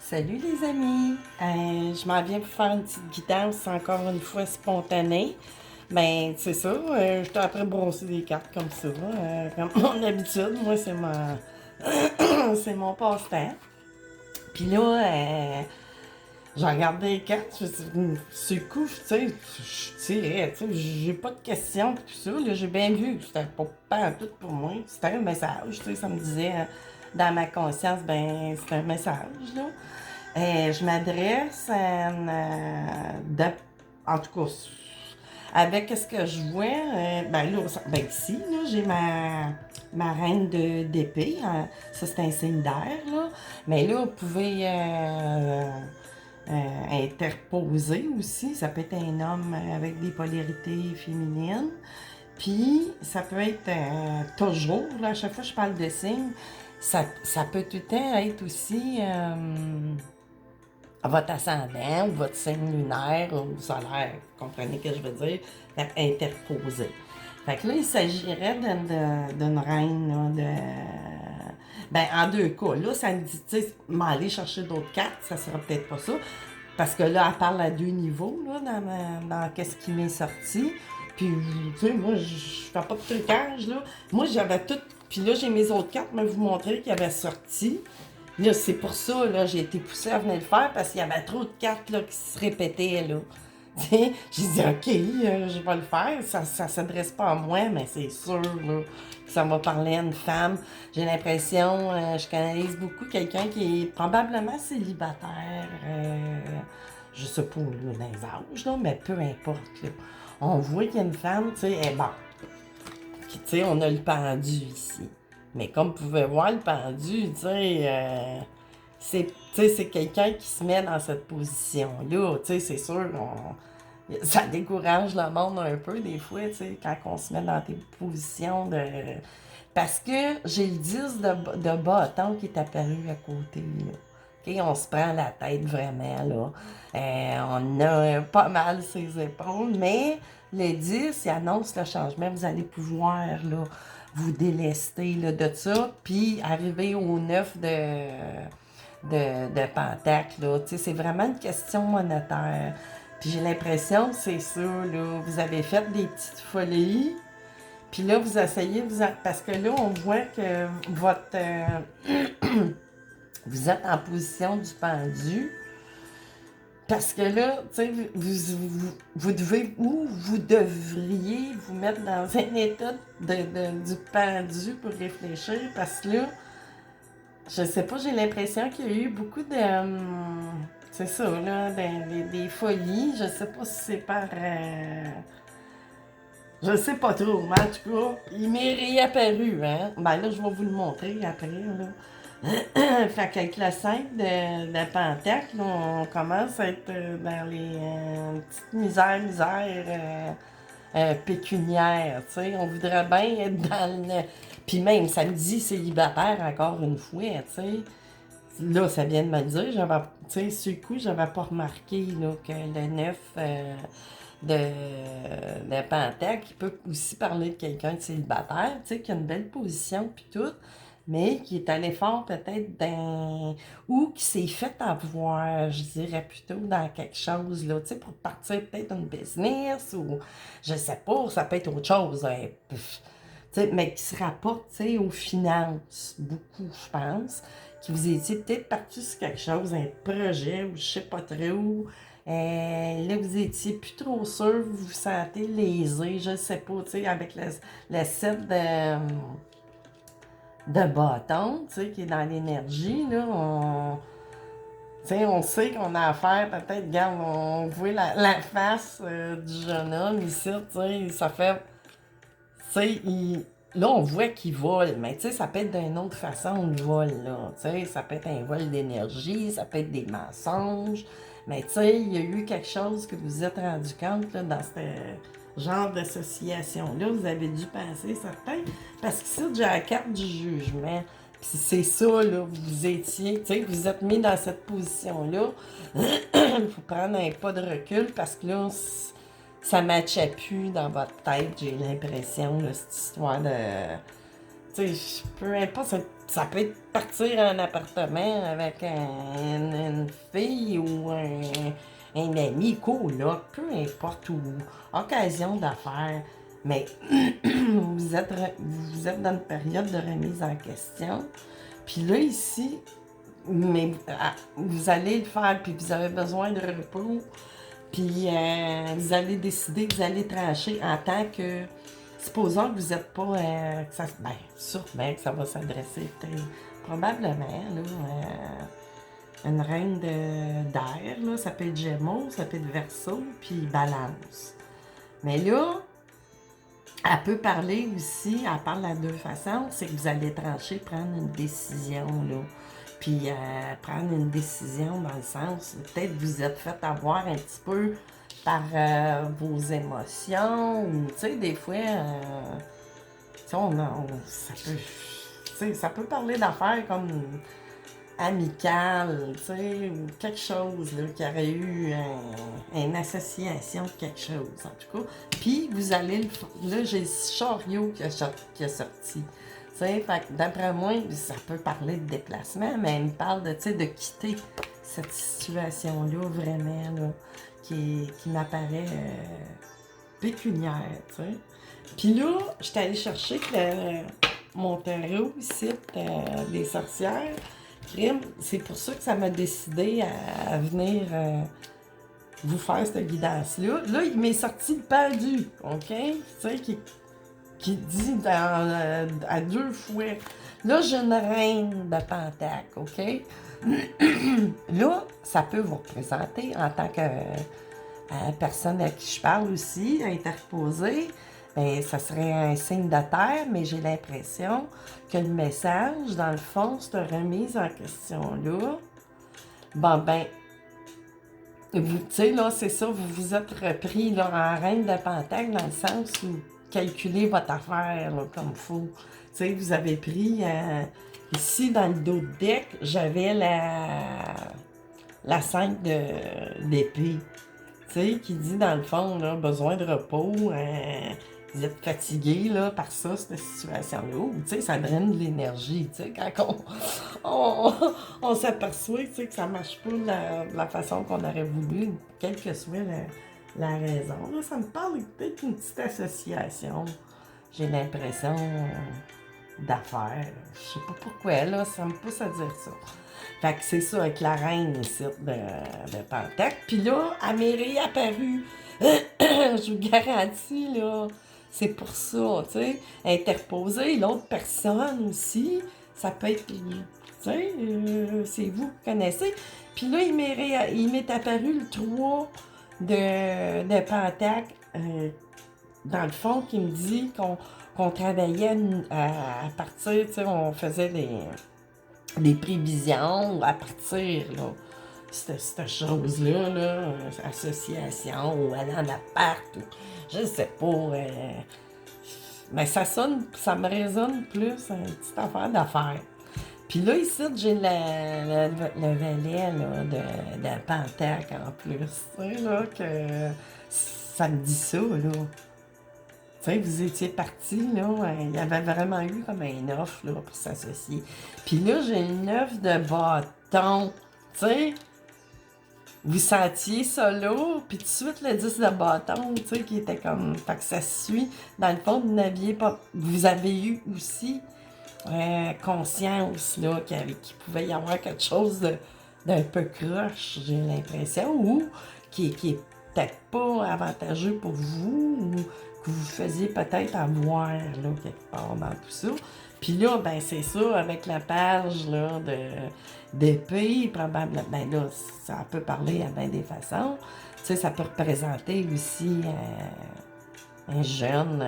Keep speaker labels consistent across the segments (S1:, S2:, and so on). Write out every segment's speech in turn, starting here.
S1: Salut les amis! Je m'en viens pour faire une petite guidance encore une fois spontanée. Ben, c'est ça, j'étais après brosser des cartes comme ça. Comme mon habitude, moi c'est mon passe-temps. Puis là, j'ai regardé les cartes, je me suis dit, c'est coup, tu sais, je tirais, tu sais, j'ai pas de questions pis tout ça. Là, j'ai bien vu que c'était pas en tout pour moi. C'était un message, tu sais, ça me disait dans ma conscience, ben, c'est un message, là. Je m'adresse à une, en tout cas, avec ce que je vois, ben là, ben ici, là, j'ai ma reine d'épée. Ça, c'est un signe d'air, là. Mais là, vous pouvez interposer aussi. Ça peut être un homme avec des polarités féminines. Puis, ça peut être toujours, là, à chaque fois que je parle de signes, ça peut tout le temps être aussi votre ascendant ou votre signe lunaire ou solaire, vous comprenez ce que je veux dire, interposé. Fait que là, il s'agirait d'une reine, là, ben, en deux cas. Là, ça me dit, tu sais, m'aller chercher d'autres cartes, ça sera peut-être pas ça. Parce que là, elle parle à deux niveaux, là, dans qu'est-ce qui m'est sorti. Puis, tu sais, moi, je fais pas de trucage, là. Moi, j'avais tout. Puis là, j'ai mes autres cartes, mais vous montrer qu'il y avait sorti. Là, c'est pour ça, là, j'ai été poussée à venir le faire parce qu'il y avait trop de cartes, là, qui se répétaient, là. J'ai dit, OK, je vais le faire. Ça s'adresse pas à moi, mais c'est sûr, là, que ça va parler à une femme. J'ai l'impression, je canalise beaucoup quelqu'un qui est probablement célibataire. Je sais pas, là, dans les âges, là, mais peu importe, là. On voit qu'il y a une femme, tu sais, elle est bon. Puis, tu sais, on a le pendu ici. Mais comme vous pouvez voir, le pendu, tu sais, c'est quelqu'un qui se met dans cette position-là. Tu sais, c'est sûr, ça décourage le monde un peu, des fois, tu sais, quand on se met dans des positions de... Parce que j'ai le 10 de bâton qui est apparu à côté, là. OK, on se prend la tête vraiment, là. On a pas mal ses épaules, mais le 10, il annonce le changement. Vous allez pouvoir, là, vous délester, là, de ça, puis arriver au 9 de Pentacle, là. Tu sais, c'est vraiment une question monétaire. Puis j'ai l'impression que c'est ça, là. Vous avez fait des petites folies, puis là, vous essayez, parce que là, on voit que votre... vous êtes en position du pendu. Parce que là, tu sais, vous devez, ou vous devriez vous mettre dans un état du pendu pour réfléchir. Parce que là, je sais pas, j'ai l'impression qu'il y a eu beaucoup de... c'est ça, là, des folies. Je sais pas si c'est par... je sais pas trop, mais en tout cas, il m'est réapparu, hein. Ben là, je vais vous le montrer après, là. Fait qu'avec le 5 de Pentacle, là, on commence à être dans les petites misères pécuniaires, tu sais. On voudrait bien être dans le... Puis même, samedi, célibataire, encore une fois, tu sais. Là, ça vient de me le dire, j'avais, tu sais, sur le coup, j'avais pas remarqué, là, que le 9 de Pentacle, qui peut aussi parler de quelqu'un de célibataire, tu sais, qui a une belle position, puis tout, mais qui est allé fort peut-être dans... ou qui s'est fait avoir, je dirais plutôt, dans quelque chose, là, tu sais, pour partir peut-être d'un business, ou je sais pas, ça peut être autre chose, hein, tu sais, mais qui se rapporte, tu sais, aux finances, beaucoup, je pense, que vous étiez peut-être parti sur quelque chose, un projet, ou je sais pas trop, là, vous étiez plus trop sûr, vous vous sentez lésé, je sais pas, tu sais, avec le set de bâton, tu sais, qui est dans l'énergie, là, tu sais, on sait qu'on a affaire, peut-être, regarde, on voit la face du jeune homme ici, tu sais, ça fait, tu sais, là, on voit qu'il vole, mais tu sais, ça peut être d'une autre façon de vol, là, tu sais, ça peut être un vol d'énergie, ça peut être des mensonges, mais tu sais, il y a eu quelque chose que vous vous êtes rendu compte, là, dans ce genre d'association-là, vous avez dû penser, certain, parce que ça, j'ai la carte du jugement, puis c'est ça, là, vous étiez, tu sais, vous êtes mis dans cette position-là, il faut prendre un pas de recul, parce que là, ça matchait plus dans votre tête, j'ai l'impression, là, cette histoire de... Tu sais, peu importe, ça peut être partir en appartement avec fille ou un ami, coloc, peu importe, ou occasion d'affaires. Mais vous êtes dans une période de remise en question. Puis là, ici, mais vous allez le faire, puis vous avez besoin de repos. Puis vous allez décider, vous allez trancher en tant que... Supposons que vous n'êtes pas... ben, sûrement que ça va s'adresser peut-être... Probablement, là, une reine d'air, là, ça peut être Gémeaux, ça peut être Verseau, puis Balance. Mais là, elle peut parler aussi, elle parle à deux façons, c'est que vous allez trancher, prendre une décision, là. Puis prendre une décision dans le sens, peut-être vous êtes fait avoir un petit peu par vos émotions, ou tu sais, des fois, ça peut parler d'affaires comme amicales, tu sais, ou quelque chose là, qui aurait eu une association de quelque chose, en tout cas. Puis vous allez, là, j'ai Chariot qui a sorti. Fait que d'après moi, ça peut parler de déplacement, mais elle me parle de, de quitter cette situation-là, vraiment, là, qui m'apparaît pécuniaire, tu sais. Puis là, j'étais allée chercher mon tarot ici, des sorcières. C'est pour ça que ça m'a décidé à venir vous faire cette guidance-là. Là, il m'est sorti le perdu, OK? Tu sais, qui dit à deux fois. Là, j'ai une reine de Pentacle, OK? Là, ça peut vous représenter en tant que personne à qui je parle aussi, interposée. Bien, ça serait un signe de terre, mais j'ai l'impression que le message, dans le fond, cette remise en question-là, ben, tu sais, là, c'est ça, vous vous êtes repris là, en reine de Pentacle dans le sens où calculez votre affaire là, comme il faut. Tu sais, vous avez pris, ici, dans le dos de deck, j'avais la 5 d'épée, tu sais, qui dit, dans le fond, là, besoin de repos, vous êtes fatigué là, par ça, cette situation-là. Tu sais, ça draine de l'énergie, tu sais, quand on s'aperçoit, tu sais, que ça marche pas de la façon qu'on aurait voulu, quelle que soit la raison. Là, ça me parle peut-être d'une petite association, j'ai l'impression, d'affaires. Je sais pas pourquoi, là, ça me pousse à dire ça. Fait que c'est ça, avec la reine ici de Pentacle. Puis là, elle m'est réapparue. Je vous garantis, là, c'est pour ça, tu sais. Interposer l'autre personne aussi, ça peut être, tu sais, c'est vous qui connaissez. Puis là, il m'est apparu le 3 de Pentacle, dans le fond, qui me dit qu'on travaillait à partir, tu sais, on faisait des prévisions à partir, là, cette chose-là, là, association, ou aller en appart, ou je sais pas. Mais ça me résonne plus, une petite affaire d'affaires. Puis là, ici, j'ai le valet là, de Pentacle en plus. Tu sais, là, que ça me dit ça, là. Tu sais, vous étiez partis, là, il y avait vraiment eu comme un offre, là, pour s'associer. Puis là, j'ai une offre de bâton, tu sais. Vous sentiez ça lourd, puis tout de suite, le 10 de bâton, tu sais, qui était comme... Fait que ça suit. Dans le fond, vous n'aviez pas... Vous avez eu aussi conscience, là, qu'il pouvait y avoir quelque chose d'un peu croche, j'ai l'impression, ou qui est peut-être pas avantageux pour vous, ou que vous faisiez peut-être avoir, là, quelque part dans tout ça. Puis là, ben c'est ça, avec la page, là, d'épée, probablement, ben là, ça peut parler à bien des façons. Tu sais, ça peut représenter aussi un jeune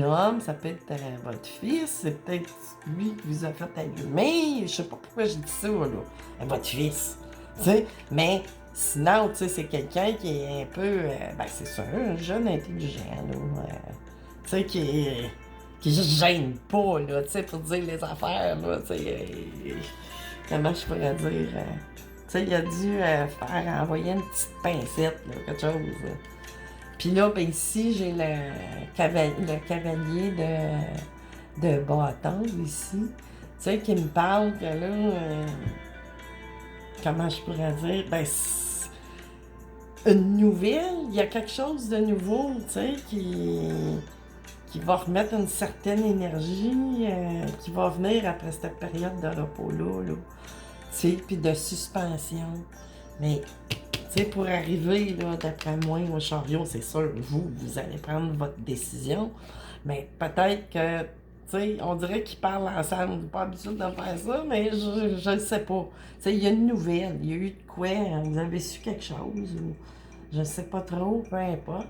S1: homme, ça peut être votre fils, c'est peut-être lui qui vous a fait allumer, je sais pas pourquoi je dis ça, là, votre fils, tu sais, mais sinon, tu sais, c'est quelqu'un qui est un peu, ben c'est ça, un jeune intelligent, là, tu sais, qui juste gêne pas, là, tu sais, pour dire les affaires, là, tu sais, comment je pourrais dire, tu sais, il a dû envoyer une petite pincette, là, quelque chose, là. Puis là, ben ici, j'ai le cavalier de bâton, ici, tu sais, qui me parle que là, comment je pourrais dire, ben, une nouvelle, il y a quelque chose de nouveau, tu sais, qui va remettre une certaine énergie, qui va venir après cette période de repos-là, là, tu sais, puis de suspension. Mais, tu sais, pour arriver, là, d'après moi, au chariot, c'est sûr, vous allez prendre votre décision, mais peut-être que, tu sais, on dirait qu'ils parlent ensemble, vous n'êtes pas habitué de faire ça, mais je ne sais pas. Tu sais, il y a une nouvelle, il y a eu de quoi, vous avez su quelque chose, ou je sais pas trop, peu importe.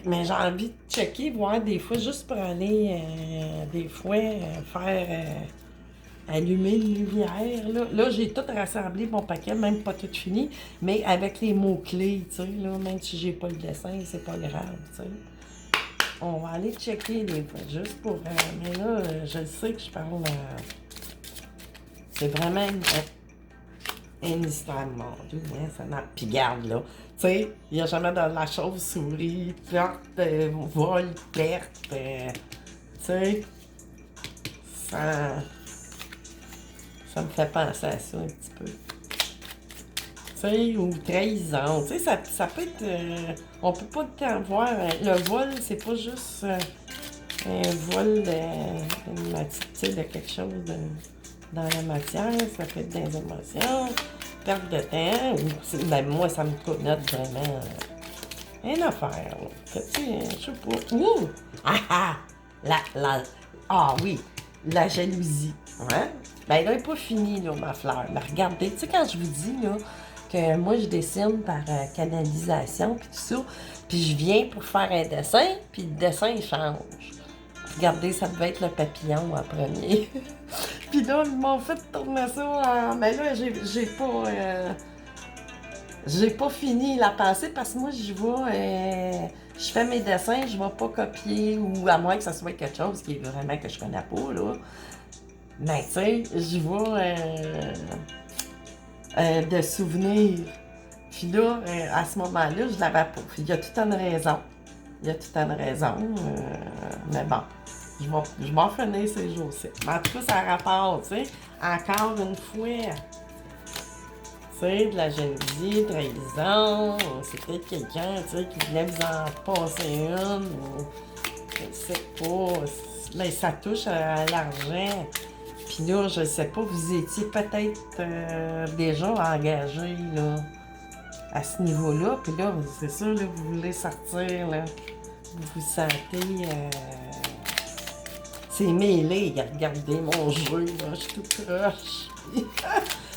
S1: Mais j'ai envie de checker, voir des fois, juste pour aller, des fois, faire allumer une lumière. Là j'ai tout rassemblé mon paquet, même pas tout fini, mais avec les mots-clés, tu sais, là, même si j'ai pas le dessin, c'est pas grave, tu sais. On va aller checker des fois, juste pour... mais là, je sais que je parle... c'est vraiment une histoire de mort, hein, ça n'a... Puis garde, là, tu sais, il n'y a jamais de la chauve-souris, vol, perte, tu sais, ça... Ça me fait penser à ça un petit peu. Tu sais, ou trahison. Tu sais, ça peut être... on peut pas tout avoir... le vol, c'est pas juste un vol de quelque chose dans la matière. Ça peut être des émotions, perte de temps. Ou, ben, moi, ça me connote vraiment une affaire. Tu sais, je sais pas. Ouh! Ah ah! Ah oui! La jalousie. Ouais? Ben, elle n'est pas finie, là, ma fleur. Mais regardez, tu sais, quand je vous dis, là, que moi, je dessine par canalisation, puis tout ça, puis je viens pour faire un dessin, puis le dessin, il change. Regardez, ça devait être le papillon en premier. Puis là, ils m'ont fait tourner ça en... Ben là, j'ai pas fini la pensée, parce que moi, je vais... je fais mes dessins, je vais pas copier, ou à moins que ça soit quelque chose qui est vraiment que je connais pas, là. Mais tu sais, je vois de souvenirs. Puis là, à ce moment-là, je l'avais pas. Puis il y a toute une raison. Il y a toute une raison. Mais bon, je m'en finir ces jours-ci. Mais en tout cas, ça rapporte, tu sais. Encore une fois, tu sais, de la jalousie, trahison. C'est peut-être quelqu'un, tu sais, qui voulait vous en passer une. Ou, je sais pas. Mais ça touche à l'argent. Puis là, je sais pas, vous étiez peut-être déjà engagé là, à ce niveau-là. Puis là, c'est sûr, là, vous voulez sortir, là. Vous vous sentez... c'est mêlé. Regardez mon jeu, là. Je suis tout croche. Je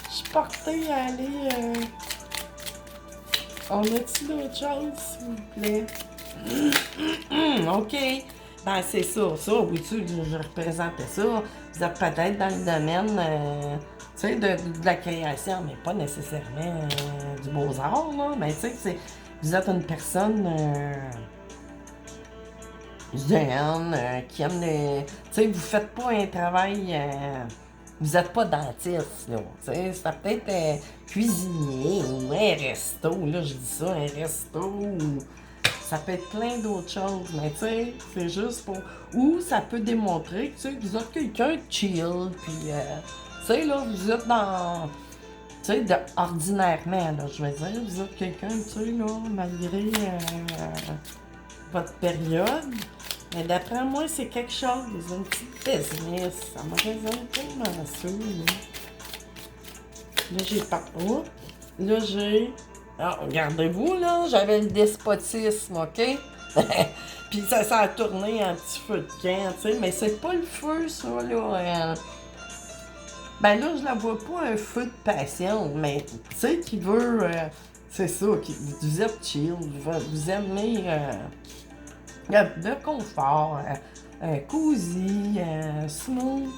S1: suis portée à aller... On a-t-il d'autre chose, s'il vous plaît? OK. Ben, c'est ça. Ça, oui, tu sais, je représentais ça. Vous êtes peut-être dans le domaine, tu sais, de la création, mais pas nécessairement du beaux-arts, là. Mais tu sais, vous êtes une personne zen, qui aime les... Tu sais, vous faites pas un travail... vous êtes pas dentiste, là. Tu sais, c'est peut-être cuisinier ou un resto, là, je dis ça, un resto ou... Ça peut être plein d'autres choses, mais tu sais, c'est juste pour... Ou ça peut démontrer que, tu sais, vous êtes quelqu'un de chill, puis, tu sais, là, vous êtes dans... Tu sais, ordinairement, là, je veux dire, vous êtes quelqu'un, tu sais, là, malgré votre période. Mais d'après moi, c'est quelque chose, une petite business. Ça me résonne tellement ça, là. Là, j'ai pas... Oh, là, j'ai... Ah, regardez-vous, là, j'avais le despotisme, OK? Puis ça a tourné un petit feu de camp, tu sais, mais c'est pas le feu, ça, là. Ben là, je la vois pas un feu de passion, mais tu sais, qui veut... c'est ça, vous êtes chill, vous aimez le confort, cosy, smooth,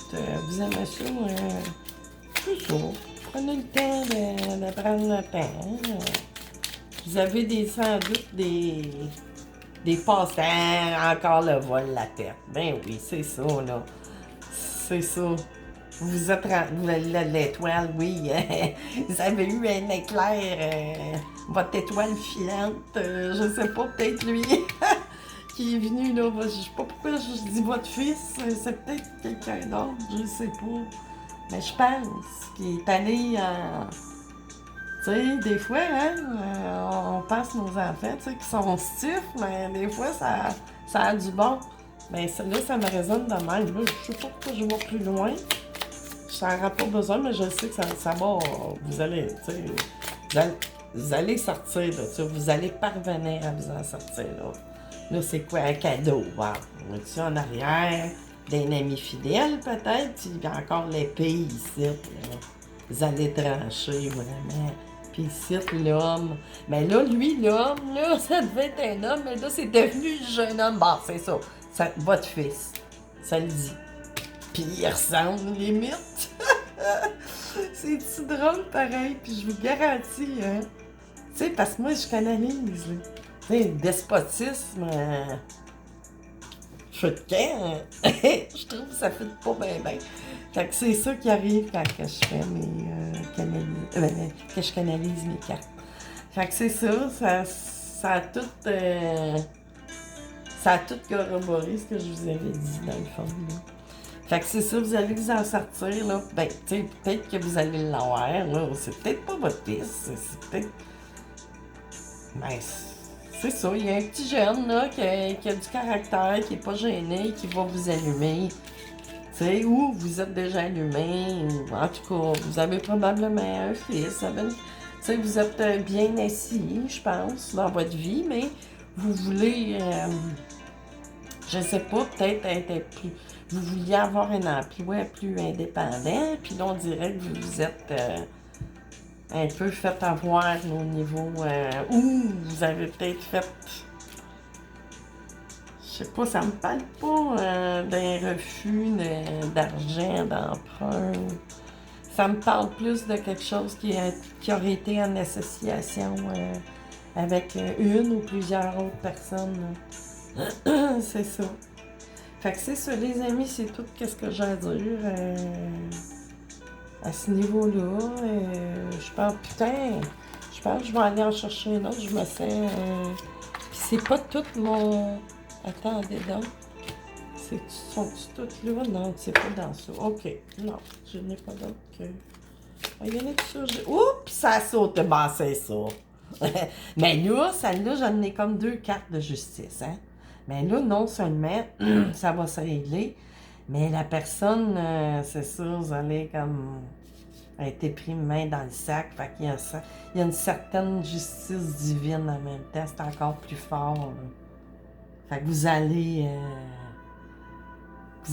S1: vous aimez ça, c'est ça. Prenez le temps de prendre le temps. Vous avez sans doute des passe-temps, encore le vol, la tête. Ben oui, c'est ça, là. C'est ça. Vous êtes l'étoile, oui. Vous avez eu un éclair, votre étoile filante, je sais pas, peut-être lui qui est venu, là. Je sais pas pourquoi je dis votre fils, c'est peut-être quelqu'un d'autre, je sais pas. Mais je pense qu'il est allé en... Tu sais, des fois, hein, on pense nos enfants, tu sais, qui sont stiffs, mais des fois, ça a du bon. Mais là, ça me résonne de même. Là, je sais pas pourquoi je vais plus loin. Je n'en ai pas besoin, mais je sais que ça va. Vous allez, tu sais, vous allez sortir de ça. Vous allez parvenir à vous en sortir, là. Là, c'est quoi un cadeau? Wow. On est-tu en arrière? D'un ami fidèle, peut-être? Puis il y a encore l'épée ici, là. Vous allez trancher, vraiment. Puis ici, l'homme. Mais là, lui, l'homme, là, ça devait être un homme, mais là, c'est devenu un jeune homme. Bon, c'est ça. Votre fils. Ça le dit. Puis il ressemble, limite. C'est-tu drôle, pareil? Puis je vous garantis, hein. Tu sais, parce que moi, je canalise, là. Tu sais, despotisme, feu de camp, je trouve que ça fait pas bien, bien. Fait que c'est ça qui arrive quand que je fais que je canalise mes cartes. Fait que c'est ça a tout corroboré ce que je vous avais dit dans le fond, là. Fait que c'est ça, vous allez vous en sortir, là. Ben, tu sais, peut-être que vous allez l'avoir, là. C'est peut-être pas votre fils, c'est peut-être... Ben, c'est ça, il y a un petit jeune, là, qui a du caractère, qui est pas gêné, qui va vous allumer. Tu sais, ou vous êtes déjà allumé, ou en tout cas, vous avez probablement un fils. Tu sais, vous êtes bien assis, je pense, dans votre vie, mais vous voulez... je sais pas, peut-être être plus... Vous vouliez avoir un emploi plus indépendant, puis là, on dirait que vous vous êtes un peu fait avoir au niveau... ou vous avez peut-être fait... Je sais pas, ça me parle pas d'un refus d'argent, d'emprunt. Ça me parle plus de quelque chose qui aurait été en association avec une ou plusieurs autres personnes. C'est ça. Fait que c'est ça, les amis, c'est tout ce que j'ai à dire à ce niveau-là. Je pense, putain, je pense que je vais aller en chercher un autre. Je me sens... Puis c'est pas tout mon... Attendez donc. Sont-ils toutes là? Non, c'est pas dans ça. OK. Non, je n'ai pas d'autre que... Ah, il y en a tout ça. Oups, ça saute. Ben, c'est ça. Mais là, celle-là, j'en ai comme 2 cartes de justice, hein. Mais là, non seulement, ça va se régler, mais la personne, c'est ça, vous allez comme... a été pris main dans le sac. Fait qu'il y a une certaine justice divine en même temps. C'est encore plus fort, là. Fait que vous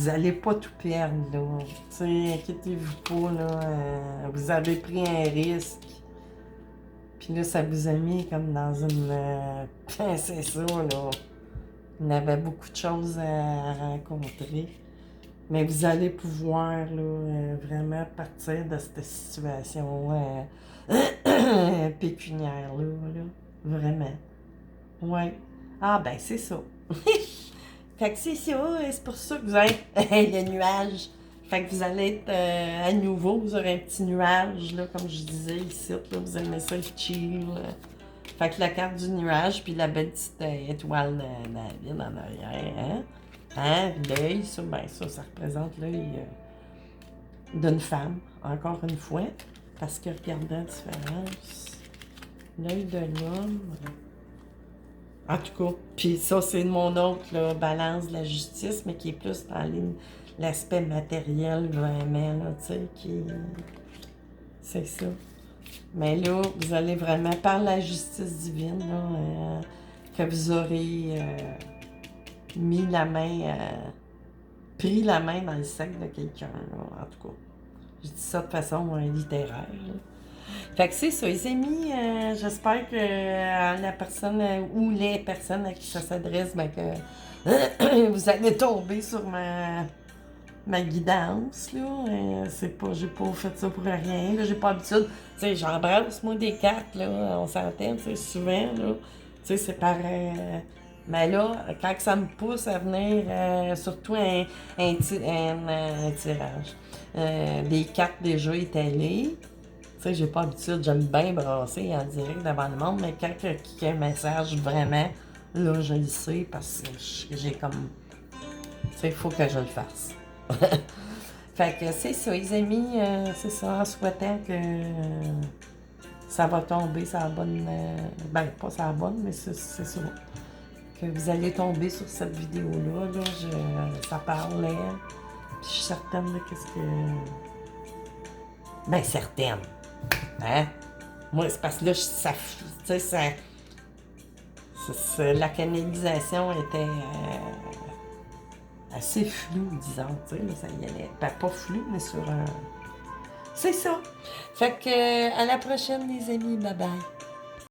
S1: allez pas tout perdre, là. Tu sais, inquiétez-vous pas, là. Vous avez pris un risque. Puis là, ça vous a mis comme dans une... c'est ça, là. On avait beaucoup de choses à rencontrer. Mais vous allez pouvoir, là, vraiment partir de cette situation pécuniaire-là, là. Vraiment. Ouais. Ah, ben, c'est ça. Fait que c'est ça, c'est pour ça que vous êtes le nuage. Fait que vous allez être à nouveau, vous aurez un petit nuage, là, comme je disais ici, là, vous aimez ça, le chill. Fait que la carte du nuage, puis la belle petite étoile de la ville en arrière, hein? Hein? L'œil, ça, ben ça représente l'œil d'une femme, encore une fois, parce que regardez la différence. L'œil de l'homme... En tout cas, puis ça, c'est mon autre là, balance de la justice, mais qui est plus dans l'aspect matériel, vraiment, là, tu sais, qui... C'est ça. Mais là, vous allez vraiment, par la justice divine, là, que vous aurez mis la main, pris la main dans le sac de quelqu'un, là, en tout cas. Je dis ça de façon littéraire, là. Fait que c'est ça, les amis, j'espère que la personne ou les personnes à qui ça s'adresse, ben que vous allez tomber sur ma guidance, là. C'est pas, j'ai pas fait ça pour rien, là, j'ai pas l'habitude. Tu sais, j'embrasse, moi, des cartes, là, on s'entend, tu sais, souvent, là. Tu sais, c'est par... mais là, quand ça me pousse à venir, surtout un tirage, des cartes déjà étalées. Tu sais, j'ai pas l'habitude, j'aime bien brasser en direct devant le monde, mais quand il y a un message vraiment, là, je le sais parce que j'ai comme... Tu sais, il faut que je le fasse. Fait que c'est ça, les amis, c'est ça, en souhaitant que ça va tomber sur la bonne... ben, pas sur la bonne, mais c'est ça. Que vous allez tomber sur cette vidéo-là, là, ça parlait. Puis je suis certaine de qu'est-ce que... Ben, certaine. Hein? Moi, c'est parce que là, ça... Tu sais, la canalisation était assez floue, disons. Tu sais, là, ça y allait. Ben, pas flou, mais sur un... C'est ça. Fait que, à la prochaine, les amis. Bye bye.